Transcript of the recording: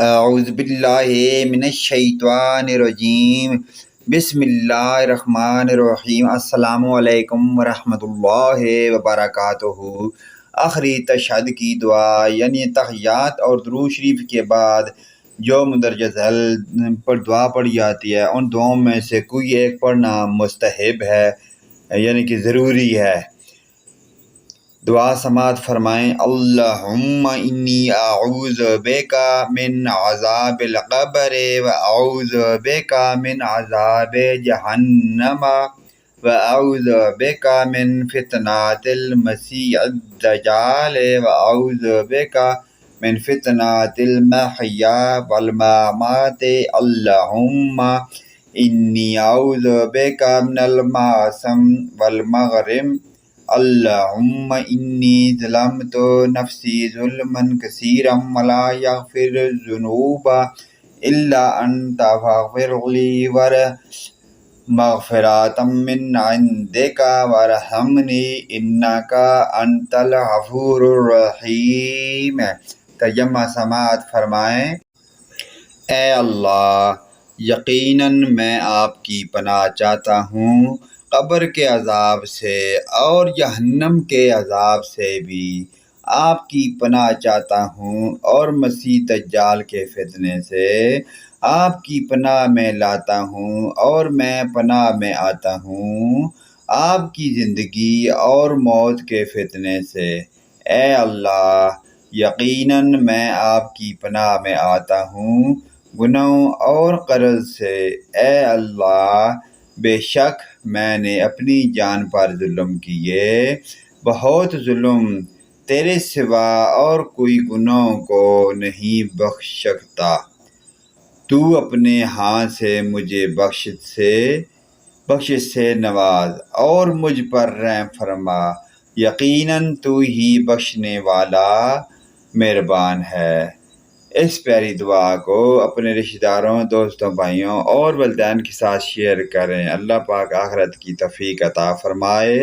اعوذ باللہ من الشیطان الرجیم بسم اللہ الرحمن الرحیم۔ السلام علیکم ورحمۃ اللہ وبرکاتہ۔ آخری تشہد کی دعا یعنی تحیات اور درود شریف کے بعد جو مندرجہ ذیل پر دعا پڑھی جاتی ہے ان دعاؤں میں سے کوئی ایک پڑھنا مستحب ہے یعنی کہ ضروری ہے۔ دعا سماعت فرمائیں۔ اللہم انی اعوذ بک من عذاب القبر و اعوذ بک من عذاب جہنم و اعوذ بک من فتنۃ المسیح الدجال و اعوذ بک من فتنۃ المحیا والممات۔ اللہم انی اعوذ بک من المعصم والمغرم۔ اللہم انی ظلمت نفسی ظلما کثیرا ولا یغفر الذنوب الا انت فاغفر لی مغفرۃ من عندک وارحمنی انک انت الغفور الرحیم۔ ترجمہ سماعت فرمائیں۔ اے اللہ، یقیناً میں آپ کی پناہ چاہتا ہوں قبر کے عذاب سے اور جہنم کے عذاب سے بھی، آپ کی پناہ چاہتا ہوں اور مسیح دجال کے فتنے سے آپ کی پناہ میں لاتا ہوں اور میں پناہ میں آتا ہوں آپ کی زندگی اور موت کے فتنے سے۔ اے اللہ، یقیناً میں آپ کی پناہ میں آتا ہوں گناہوں اور قرض سے۔ اے اللہ، بے شک میں نے اپنی جان پر ظلم کیے، بہت ظلم، تیرے سوا اور کوئی گناہوں کو نہیں بخش سکتا۔ تو اپنے ہاتھ سے مجھے بخشش سے نواز اور مجھ پر رحم فرما، یقیناً تو ہی بخشنے والا مہربان ہے۔ اس پیاری دعا کو اپنے رشتہ داروں، دوستوں، بھائیوں اور والدین کے ساتھ شیئر کریں۔ اللہ پاک آخرت کی توفیق عطا فرمائے۔